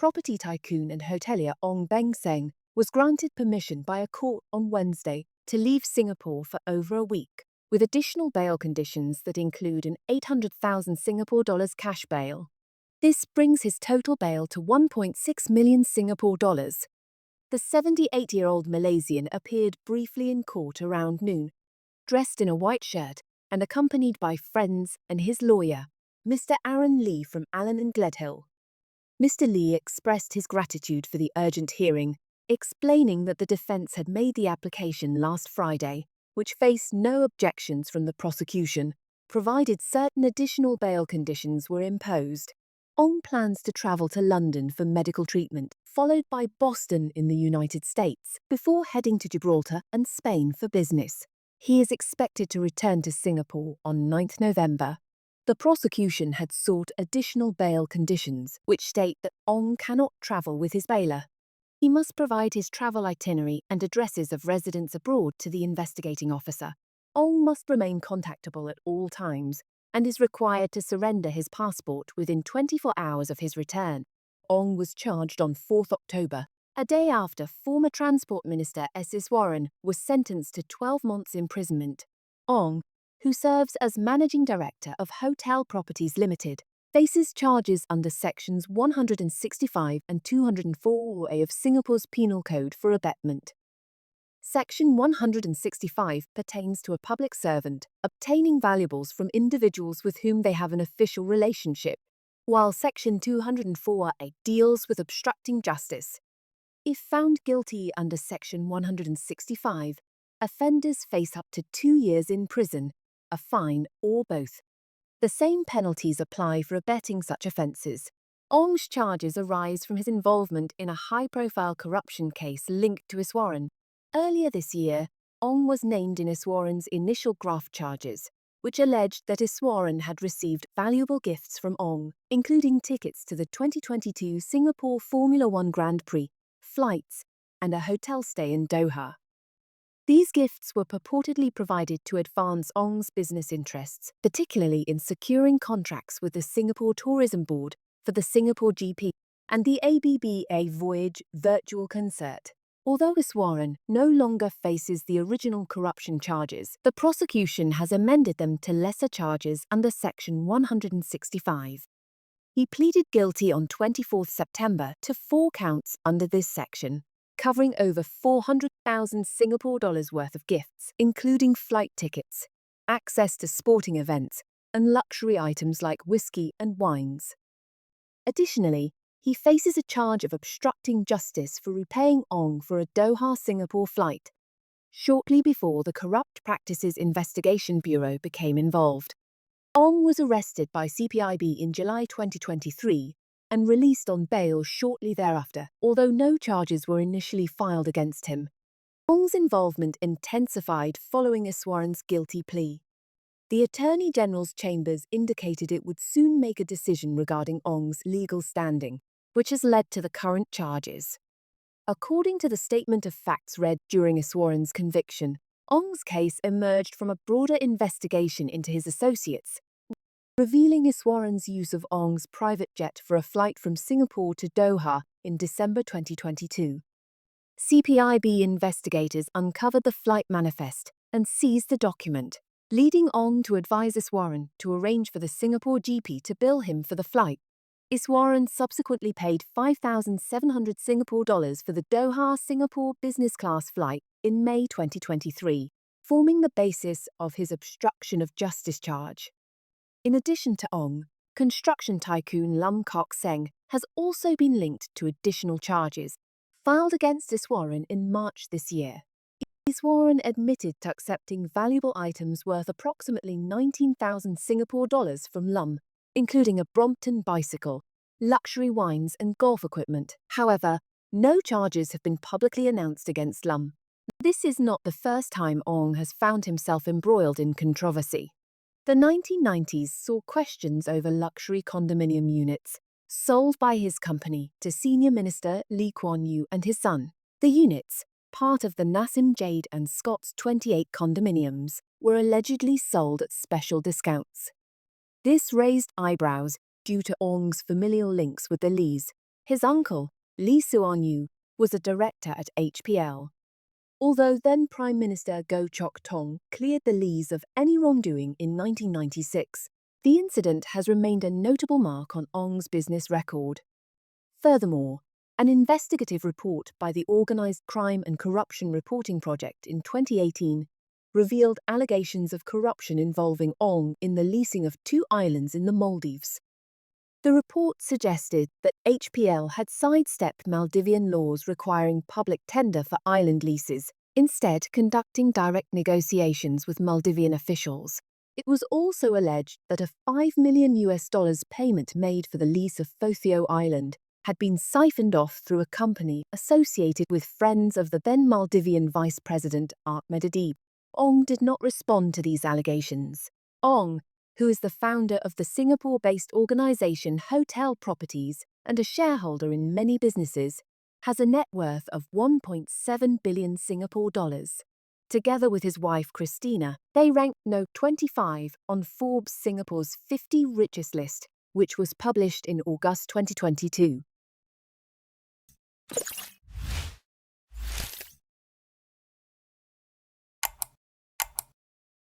property tycoon and hotelier Ong Beng Seng was granted permission by a court on Wednesday to leave Singapore for over a week, with additional bail conditions that include an 800,000 Singapore dollars cash bail. This brings his total bail to 1.6 million Singapore dollars. The 78-year-old Malaysian appeared briefly in court around noon, dressed in a white shirt and accompanied by friends and his lawyer, Mr. Aaron Lee from Allen and Gledhill. Mr. Lee expressed his gratitude for the urgent hearing, explaining that the defence had made the application last Friday, which faced no objections from the prosecution, provided certain additional bail conditions were imposed. Ong plans to travel to London for medical treatment, followed by Boston in the United States, before heading to Gibraltar and Spain for business. He is expected to return to Singapore on 9 November. The prosecution had sought additional bail conditions, which state that Ong cannot travel with his bailer. He must provide his travel itinerary and addresses of residence abroad to the investigating officer. Ong must remain contactable at all times and is required to surrender his passport within 24 hours of his return. Ong was charged on 4 October, a day after former Transport Minister S Iswaran was sentenced to 12 months imprisonment. Ong, who serves as Managing Director of Hotel Properties Limited, faces charges under Sections 165 and 204A of Singapore's Penal Code for abetment. Section 165 pertains to a public servant obtaining valuables from individuals with whom they have an official relationship, while Section 204A deals with obstructing justice. If found guilty under Section 165, offenders face up to 2 years in prison, a fine, or both. The same penalties apply for abetting such offences. Ong's charges arise from his involvement in a high-profile corruption case linked to Iswaran. Earlier this year, Ong was named in Iswaran's initial graft charges, which alleged that Iswaran had received valuable gifts from Ong, including tickets to the 2022 Singapore Formula One Grand Prix, flights, and a hotel stay in Doha. These gifts were purportedly provided to advance Ong's business interests, particularly in securing contracts with the Singapore Tourism Board for the Singapore GP and the ABBA Voyage virtual concert. Although Iswaran no longer faces the original corruption charges, the prosecution has amended them to lesser charges under Section 165. He pleaded guilty on 24 September to 4 counts under this section, covering over 400,000 Singapore dollars worth of gifts, including flight tickets, access to sporting events, and luxury items like whiskey and wines. Additionally, he faces a charge of obstructing justice for repaying Ong for a Doha-Singapore flight, shortly before the Corrupt Practices Investigation Bureau became involved. Ong was arrested by CPIB in July 2023 and released on bail shortly thereafter, although no charges were initially filed against him. Ong's involvement intensified following Iswaran's guilty plea. The Attorney General's chambers indicated it would soon make a decision regarding Ong's legal standing, which has led to the current charges. According to the statement of facts read during Iswaran's conviction, Ong's case emerged from a broader investigation into his associates, revealing Iswaran's use of Ong's private jet for a flight from Singapore to Doha in December 2022. CPIB investigators uncovered the flight manifest and seized the document, leading Ong to advise Iswaran to arrange for the Singapore GP to bill him for the flight. Iswaran subsequently paid 5,700 Singapore dollars for the Doha-Singapore business class flight in May 2023, forming the basis of his obstruction of justice charge. In addition to Ong, construction tycoon Ong Beng Seng has also been linked to additional charges filed against Iswaran in March this year. Iswaran admitted to accepting valuable items worth approximately 19,000 Singapore dollars from Lum, including a Brompton bicycle, luxury wines and golf equipment. However, no charges have been publicly announced against Lum. This is not the first time Ong has found himself embroiled in controversy. The 1990s saw questions over luxury condominium units sold by his company to Senior Minister Lee Kuan Yew and his son. The units, part of the Nassim Jade and Scott's 28 condominiums, were allegedly sold at special discounts. This raised eyebrows due to Ong's familial links with the Lees, His uncle, Lee Suan-yu, was a director at HPL. Although then Prime Minister Goh Chok Tong cleared the Lees of any wrongdoing in 1996, the incident has remained a notable mark on Ong's business record. Furthermore, an investigative report by the Organised Crime and Corruption Reporting Project in 2018 revealed allegations of corruption involving Ong in the leasing of 2 islands in the Maldives. The report suggested that HPL had sidestepped Maldivian laws requiring public tender for island leases, instead conducting direct negotiations with Maldivian officials. It was also alleged that a $5 million payment made for the lease of Fothio Island had been siphoned off through a company associated with friends of the then Maldivian Vice President Ahmed Adib. Ong did not respond to these allegations. Ong, who is the founder of the Singapore-based organisation Hotel Properties and a shareholder in many businesses, has a net worth of 1.7 billion Singapore dollars. Together with his wife Christina, they ranked No. 25 on Forbes Singapore's 50 richest list, which was published in August 2022.